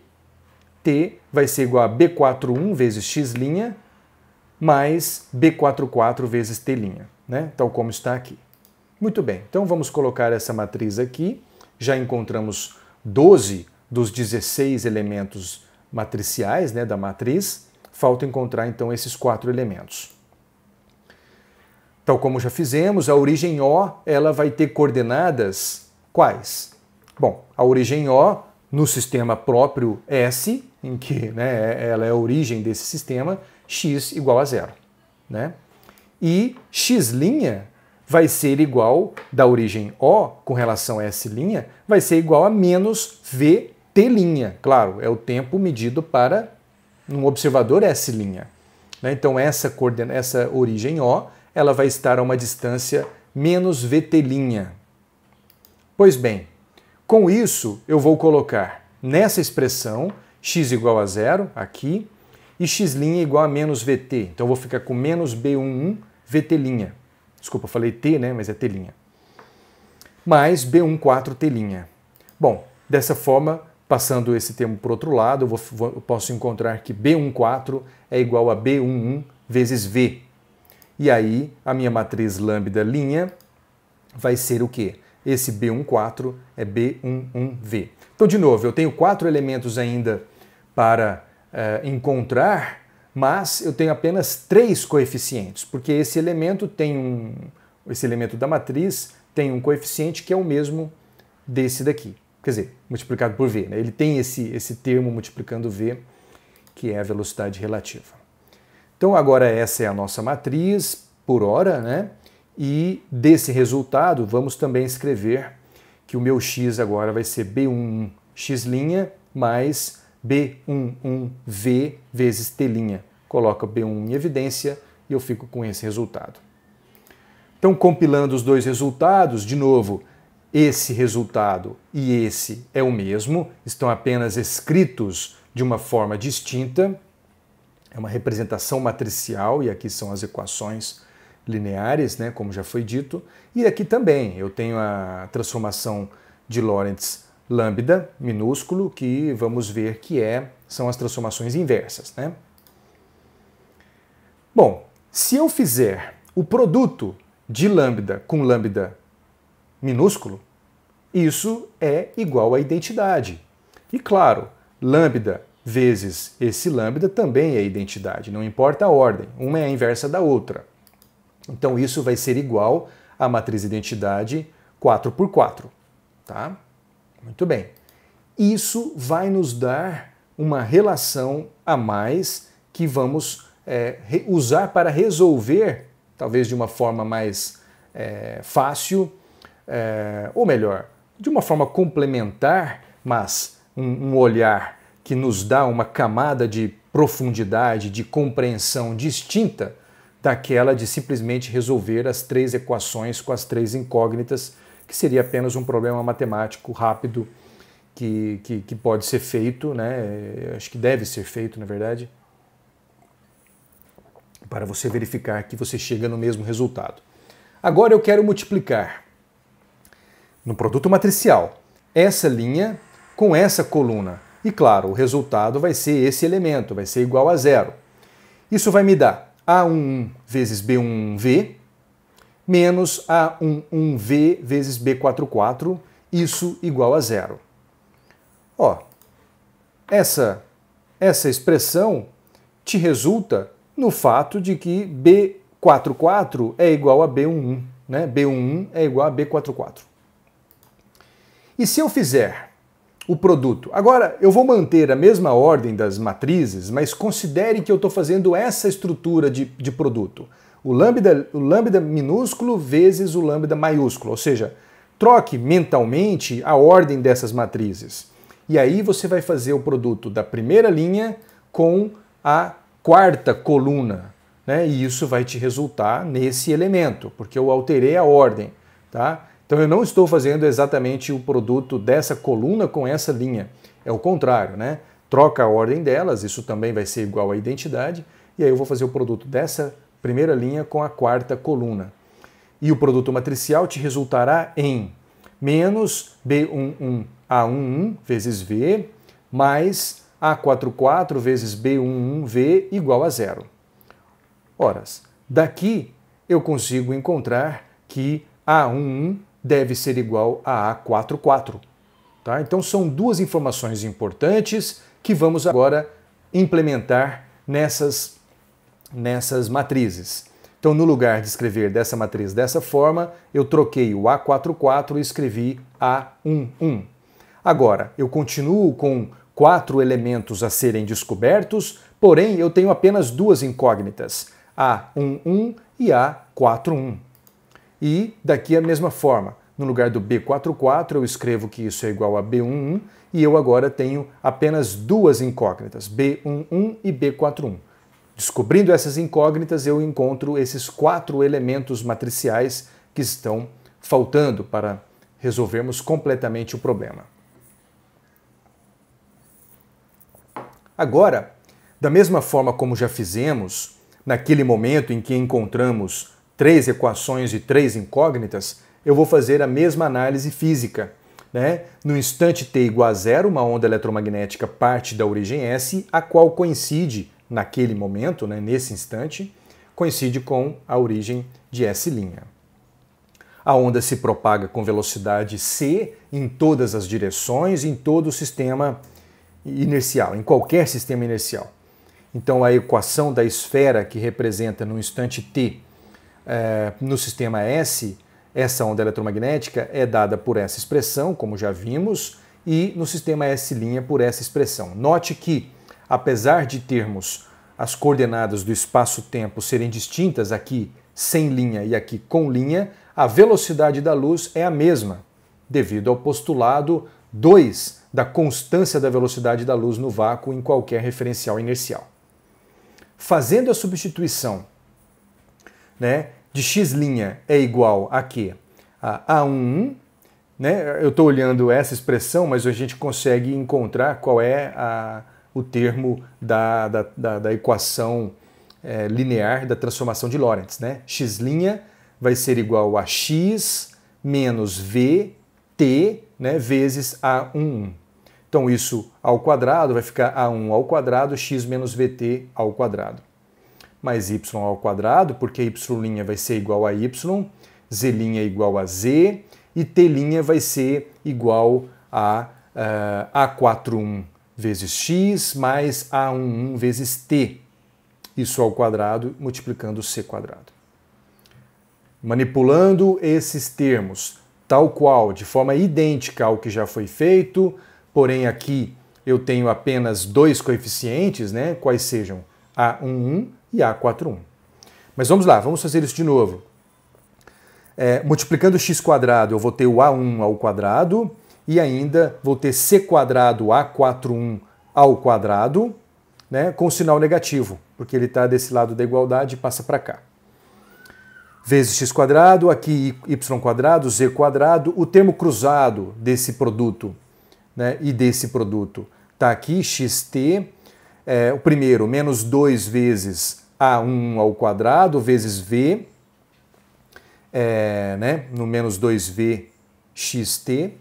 Speaker 1: vai ser igual a B41 vezes x' mais B44 vezes t', né? Tal como está aqui. Muito bem, então vamos colocar essa matriz aqui. Já encontramos 12 dos 16 elementos matriciais, né, da matriz. Falta encontrar então esses 4 elementos. Tal como já fizemos, a origem O, ela vai ter coordenadas quais? Bom, a origem O no sistema próprio S, em que, né, ela é a origem desse sistema, x igual a 0, né? E x' vai ser igual, da origem O com relação a S', vai ser igual a menos vt'. Claro, é o tempo medido para um observador S', né? Então essa origem O, ela vai estar a uma distância menos vt'. Pois bem, com isso eu vou colocar nessa expressão x igual a 0, aqui, e x' igual a menos vt. Então eu vou ficar com menos B11 vt'. Desculpa, eu falei t, né, mas é t'. Mais B14 t'. Bom, dessa forma, passando esse termo para o outro lado, eu posso encontrar que B14 é igual a B11 vezes v. E aí, a minha matriz lambda' vai ser o quê? Esse B14 é B11v. Então, de novo, eu tenho 4 elementos ainda para encontrar, mas eu tenho apenas 3 coeficientes, porque esse elemento da matriz tem um coeficiente que é o mesmo desse daqui. Quer dizer, multiplicado por v, né? Ele tem esse termo multiplicando v, que é a velocidade relativa. Então agora essa é a nossa matriz por hora, né? E desse resultado vamos também escrever que o meu x agora vai ser B11x' mais B11v vezes t'. Coloca B1 em evidência e eu fico com esse resultado. Então, compilando os dois resultados, de novo, esse resultado e esse é o mesmo, estão apenas escritos de uma forma distinta. É uma representação matricial, e aqui são as equações lineares, né, como já foi dito. E aqui também eu tenho a transformação de Lorentz lambda minúsculo, que vamos ver que são as transformações inversas, né? Bom, se eu fizer o produto de lambda com lambda minúsculo, isso é igual à identidade. E claro, lambda vezes esse lambda também é identidade, não importa a ordem, uma é a inversa da outra. Então isso vai ser igual à matriz identidade 4 por 4, tá? Muito bem. Isso vai nos dar uma relação a mais que vamos usar para resolver, talvez de uma forma mais fácil, ou melhor, de uma forma complementar, mas um olhar que nos dá uma camada de profundidade, de compreensão distinta daquela de simplesmente resolver as 3 equações com as 3 incógnitas, que seria apenas um problema matemático rápido que pode ser feito, né? Acho que deve ser feito, na verdade, para você verificar que você chega no mesmo resultado. Agora eu quero multiplicar no produto matricial essa linha com essa coluna. E claro, o resultado vai ser esse elemento, vai ser igual a 0. Isso vai me dar A11 vezes B11V menos A11V vezes B44, isso igual a 0. Ó, essa expressão te resulta no fato de que B44 é igual a B11, né? B11 é igual a B44. E se eu fizer o produto... Agora, eu vou manter a mesma ordem das matrizes, mas considere que eu estou fazendo essa estrutura de produto. O lambda minúsculo vezes o lambda maiúsculo, ou seja, troque mentalmente a ordem dessas matrizes. E aí você vai fazer o produto da primeira linha com a quarta coluna, né? E isso vai te resultar nesse elemento, porque eu alterei a ordem, tá? Então eu não estou fazendo exatamente o produto dessa coluna com essa linha, é o contrário, né? Troca a ordem delas, isso também vai ser igual à identidade, e aí eu vou fazer o produto dessa primeira linha com a quarta coluna. E o produto matricial te resultará em menos B11A11 vezes V mais A44 vezes B11V igual a 0. Ora, daqui eu consigo encontrar que A11 deve ser igual a A44. Tá? Então são duas informações importantes que vamos agora implementar nessas matrizes. Então, no lugar de escrever dessa matriz dessa forma, eu troquei o A44 e escrevi A11. Agora, eu continuo com 4 elementos a serem descobertos, porém eu tenho apenas 2 incógnitas, A11 e A41. E daqui a mesma forma, no lugar do B44 eu escrevo que isso é igual a B11 e eu agora tenho apenas 2 incógnitas, B11 e B41. Descobrindo essas incógnitas, eu encontro esses 4 elementos matriciais que estão faltando para resolvermos completamente o problema. Agora, da mesma forma como já fizemos, naquele momento em que encontramos 3 equações e 3 incógnitas, eu vou fazer a mesma análise física, né? No instante t igual a 0, uma onda eletromagnética parte da origem S, a qual coincide naquele momento, né, nesse instante, coincide com a origem de S'. A onda se propaga com velocidade c em todas as direções, em todo o sistema inercial, em qualquer sistema inercial. Então a equação da esfera que representa no instante t no sistema S, essa onda eletromagnética é dada por essa expressão, como já vimos, e no sistema S' por essa expressão. Note que, apesar de termos as coordenadas do espaço-tempo serem distintas, aqui sem linha e aqui com linha, a velocidade da luz é a mesma, devido ao postulado 2 da constância da velocidade da luz no vácuo em qualquer referencial inercial. Fazendo a substituição, né, de x' é igual a quê? A A11, né? Eu estou olhando essa expressão, mas a gente consegue encontrar qual é o termo da equação linear da transformação de Lorentz, né? X' vai ser igual a x menos vt, né, vezes A11. Então isso ao quadrado vai ficar A1 ao quadrado, x menos vt ao quadrado. Mais y ao quadrado, porque y' vai ser igual a y, z' é igual a z, e t' vai ser igual a A41 vezes x mais A11 vezes t, isso ao quadrado, multiplicando c quadrado. Manipulando esses termos, tal qual, de forma idêntica ao que já foi feito, porém aqui eu tenho apenas 2 coeficientes, né, quais sejam A11 e A41. Mas vamos lá, vamos fazer isso de novo. Multiplicando x quadrado, eu vou ter o A1 ao quadrado e ainda vou ter c quadrado A41 ao quadrado né, com sinal negativo, porque ele está desse lado da igualdade e passa para cá. Vezes x quadrado, aqui y quadrado, z quadrado, o termo cruzado desse produto, né, e desse produto está aqui, xt, o primeiro, menos 2 vezes a1 ao quadrado, vezes v, né, no menos 2v xt,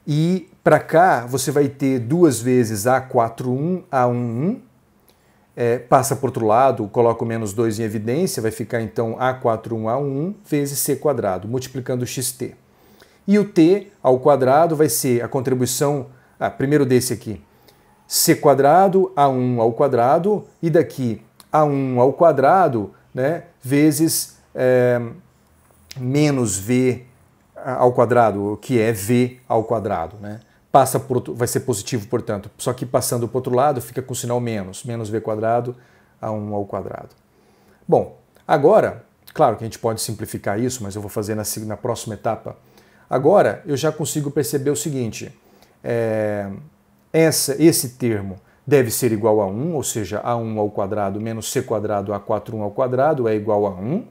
Speaker 1: e para cá você vai ter 2 vezes a41, a11, passa para o outro lado, coloca o menos 2 em evidência, vai ficar então a41A1 vezes c quadrado, multiplicando xt. E o t ao quadrado vai ser a contribuição, primeiro desse aqui, c quadrado, a1 ao quadrado, e daqui a1 ao quadrado, né, vezes menos v ao quadrado, que é v ao quadrado, né? Passa por, vai ser positivo, portanto, só que passando para o outro lado fica com o sinal menos, menos v quadrado a 1 ao quadrado. Bom, agora, claro que a gente pode simplificar isso, mas eu vou fazer na próxima etapa. Agora eu já consigo perceber o seguinte, esse termo deve ser igual a 1, ou seja, a1 ao quadrado menos c quadrado a41 ao quadrado é igual a 1.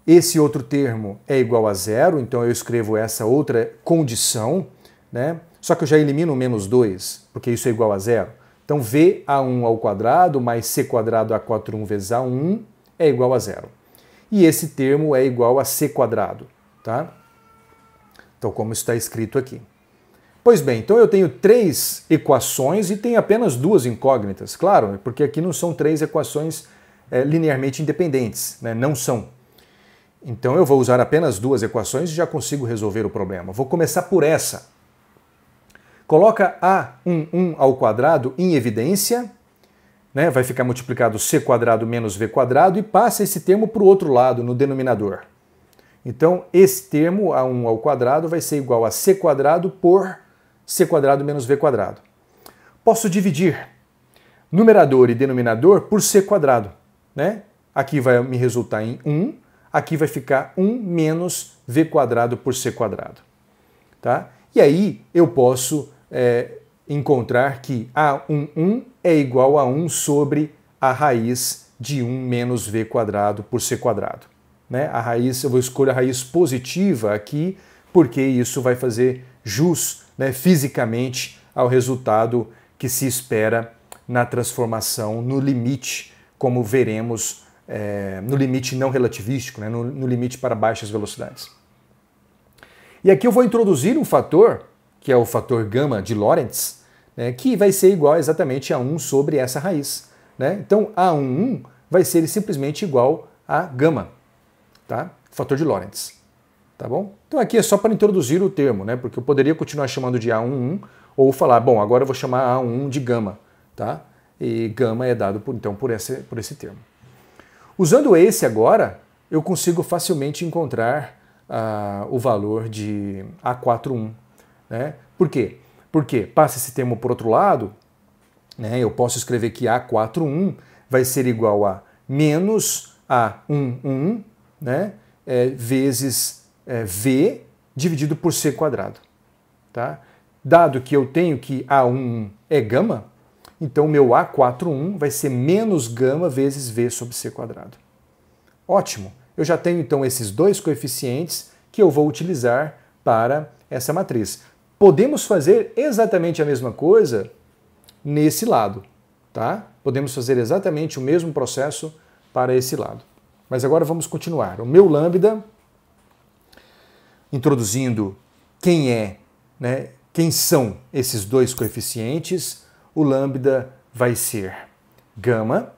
Speaker 1: Esse outro termo é igual a 0, então eu escrevo essa outra condição, né? Só que eu já elimino o menos 2, porque isso é igual a 0. Então, v a1 ao quadrado mais c quadrado a41 vezes a1 é igual a 0. E esse termo é igual a c quadrado, tá? Então, como está escrito aqui. Pois bem, então eu tenho 3 equações e tenho apenas 2 incógnitas. Claro, porque aqui não são 3 equações linearmente independentes, né? Não são. Então eu vou usar apenas 2 equações e já consigo resolver o problema. Vou começar por essa. Coloca a11 ao quadrado em evidência, né? Vai ficar multiplicado c quadrado menos v quadrado e passa esse termo para o outro lado, no denominador. Então esse termo, a1 ao quadrado, vai ser igual a c quadrado por c quadrado menos v quadrado. Posso dividir numerador e denominador por c quadrado, né? Aqui vai me resultar em 1, aqui vai ficar 1 menos v quadrado por c quadrado. Tá? E aí eu posso encontrar que a11 é igual a 1 sobre a raiz de 1 menos v quadrado por c quadrado. Né? A raiz, eu vou escolher a raiz positiva aqui, porque isso vai fazer jus, né, fisicamente ao resultado que se espera na transformação no limite, como veremos no limite não relativístico, né, no limite para baixas velocidades. E aqui eu vou introduzir um fator, que é o fator gama de Lorentz, né, que vai ser igual exatamente a 1 sobre essa raiz. Né? Então, A11 vai ser simplesmente igual a gama, tá? Fator de Lorentz. Tá bom? Então aqui é só para introduzir o termo, né? Porque eu poderia continuar chamando de A11 ou falar, bom, agora eu vou chamar A11 de gama. Tá? E gama é dado por esse termo. Usando esse agora, eu consigo facilmente encontrar o valor de A41. Né? Por quê? Porque passa esse termo por outro lado, né? Eu posso escrever que A41 vai ser igual a menos A11, né? Vezes V dividido por C quadrado. Tá? Dado que eu tenho que A11 é gama, então meu A41 vai ser menos gama vezes V sobre C quadrado. Ótimo! Eu já tenho então esses dois coeficientes que eu vou utilizar para essa matriz. Podemos fazer exatamente a mesma coisa nesse lado, tá? Podemos fazer exatamente o mesmo processo para esse lado. Mas agora vamos continuar. O meu lambda, introduzindo quem são esses dois coeficientes, o lambda vai ser gama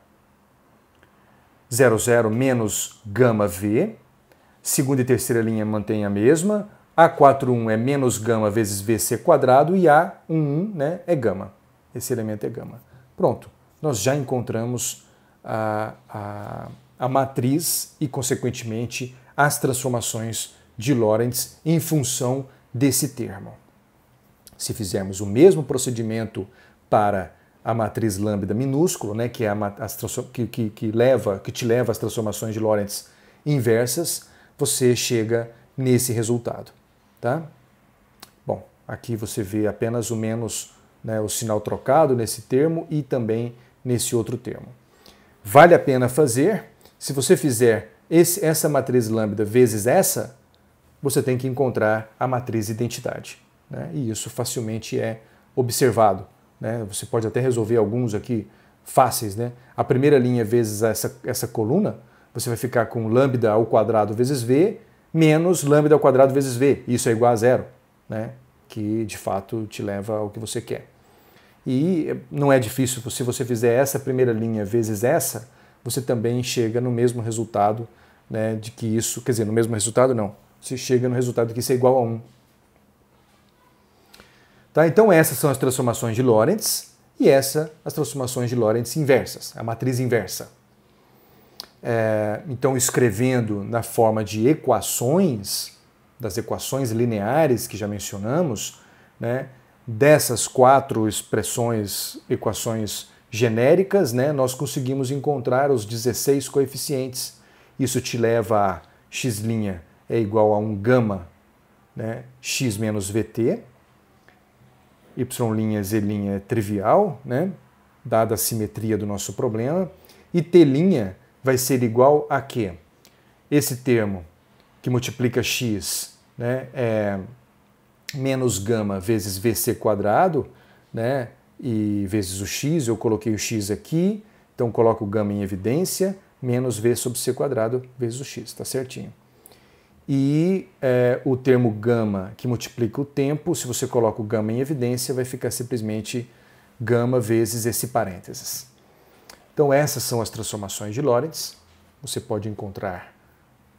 Speaker 1: 00 menos gama V, segunda e terceira linha mantém a mesma, A41 é menos gama vezes VC quadrado e A11, né, é gama. Esse elemento é gama. Pronto, nós já encontramos a matriz e, consequentemente, as transformações de Lorentz em função desse termo. Se fizermos o mesmo procedimento para a matriz lambda minúsculo, né, que é que te leva às transformações de Lorentz inversas, você chega nesse resultado. Tá? Bom, aqui você vê apenas o menos né, o sinal trocado nesse termo e também nesse outro termo. Vale a pena fazer. Se você fizer essa matriz lambda vezes essa, você tem que encontrar a matriz identidade, né? E isso facilmente é observado, né? Você pode até resolver alguns aqui fáceis, né? A primeira linha vezes essa coluna, você vai ficar com lambda ao quadrado vezes v menos lambda ao quadrado vezes v. Isso é igual a zero, né? Que de fato te leva ao que você quer. E não é difícil, se você fizer essa primeira linha vezes essa, você também chega no mesmo resultado, né, de que isso, quer dizer, no mesmo resultado não, você chega no resultado de que isso é igual a 1. Tá? Então essas são as transformações de Lorentz e as transformações de Lorentz inversas, a matriz inversa. Então escrevendo na forma de equações, das equações lineares que já mencionamos, né, dessas 4 equações genéricas, né, nós conseguimos encontrar os 16 coeficientes. Isso te leva a x' é igual a um gama, né, x menos vt, y', z' é trivial, né, dada a simetria do nosso problema, e t' vai ser igual a quê? Esse termo que multiplica x, né, é menos gama vezes vc quadrado, né, e vezes o x, eu coloquei o x aqui, então coloco o gama em evidência, menos v sobre c quadrado vezes o x, tá certinho. E o termo gama que multiplica o tempo, se você coloca o gama em evidência, vai ficar simplesmente gama vezes esse parênteses. Então essas são as transformações de Lorentz. Você pode encontrar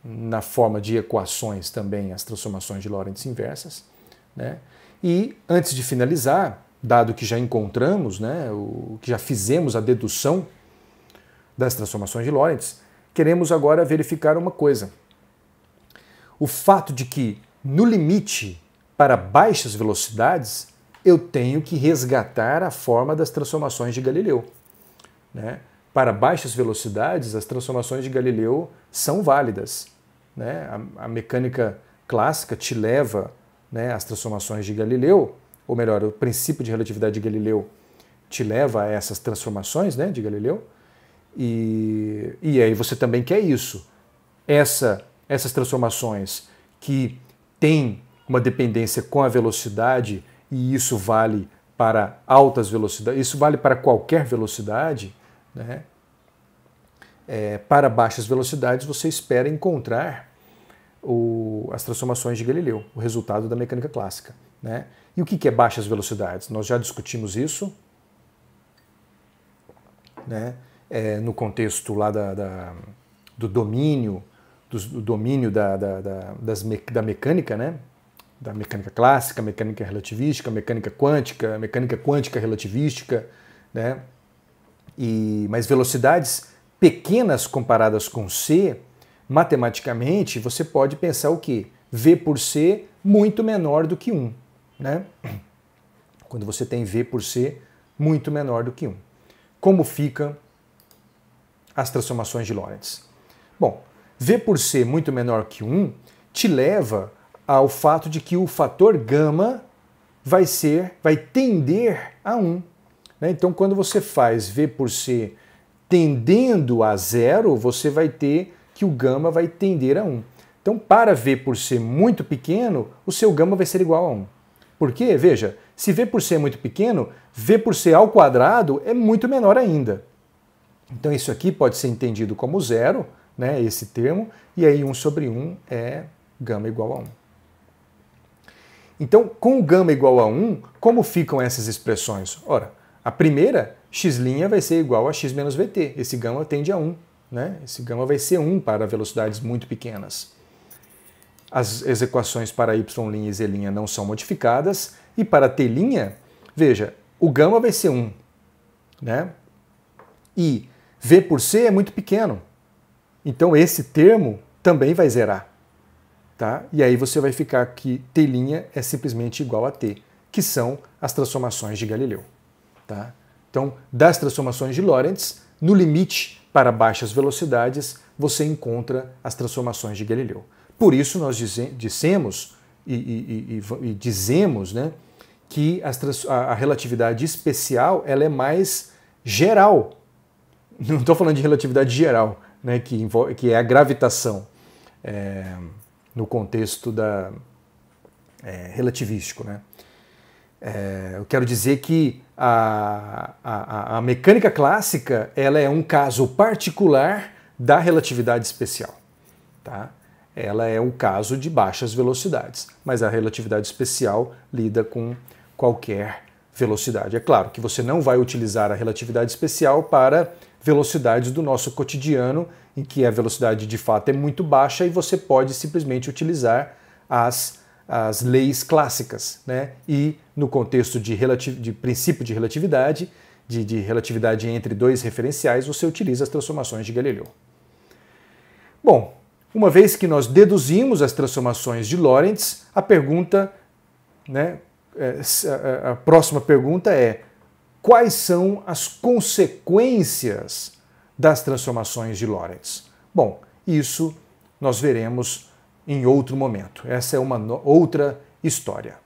Speaker 1: na forma de equações também as transformações de Lorentz inversas, né? E antes de finalizar, dado que já encontramos, né, que já fizemos a dedução das transformações de Lorentz, queremos agora verificar uma coisa. O fato de que, no limite, para baixas velocidades, eu tenho que resgatar a forma das transformações de Galileu, né? Para baixas velocidades, as transformações de Galileu são válidas, né? A mecânica clássica te leva, né, às transformações de Galileu, ou melhor, o princípio de relatividade de Galileu te leva a essas transformações, né, de Galileu, e aí você também quer isso. Essas transformações que têm uma dependência com a velocidade, e isso vale para altas velocidades, isso vale para qualquer velocidade, né? Para baixas velocidades você espera encontrar as transformações de Galileu, o resultado da mecânica clássica, né? E o que é baixas velocidades? Nós já discutimos isso, né? No contexto lá do domínio, da mecânica, né? Da mecânica clássica, mecânica relativística, mecânica quântica relativística, né? Mas velocidades pequenas comparadas com c, matematicamente, você pode pensar o quê? V por c muito menor do que 1, né? Quando você tem V por c muito menor do que 1. Como ficam as transformações de Lorentz? Bom, V por c muito menor que 1 te leva ao fato de que o fator gama vai tender a 1. Né? Então, quando você faz V por c tendendo a 0, você vai ter que o gama vai tender a 1. Então, para V por c muito pequeno, o seu gama vai ser igual a 1. Por quê? Veja, se V por c é muito pequeno, V por c ao quadrado é muito menor ainda. Então, isso aqui pode ser entendido como 0, né, esse termo, e aí 1 sobre 1 é gama igual a 1. Então, com o gama igual a 1, como ficam essas expressões? Ora, a primeira, x' vai ser igual a x menos vt. Esse gama tende a 1. Né? Esse gama vai ser 1 para velocidades muito pequenas. As equações para y' e z' não são modificadas. E para t', veja, o gama vai ser 1. Né? E v por c é muito pequeno. Então esse termo também vai zerar. Tá? E aí você vai ficar que t' é simplesmente igual a t, que são as transformações de Galileu. Tá? Então, das transformações de Lorentz, no limite para baixas velocidades, você encontra as transformações de Galileu. Por isso nós dissemos e dizemos, né, que a relatividade especial ela é mais geral. Não estou falando de relatividade geral, né, que é a gravitação, no contexto relativístico. Né? Eu quero dizer que a mecânica clássica ela é um caso particular da relatividade especial. Tá? Ela é um caso de baixas velocidades, mas a relatividade especial lida com qualquer velocidade. É claro que você não vai utilizar a relatividade especial para velocidades do nosso cotidiano, em que a velocidade de fato é muito baixa e você pode simplesmente utilizar as leis clássicas, né? E no contexto de princípio de relatividade entre dois referenciais, você utiliza as transformações de Galileu. Bom, uma vez que nós deduzimos as transformações de Lorentz, a pergunta, né, a próxima pergunta é: quais são as consequências das transformações de Lorentz? Bom, isso nós veremos em outro momento. Essa é uma outra história.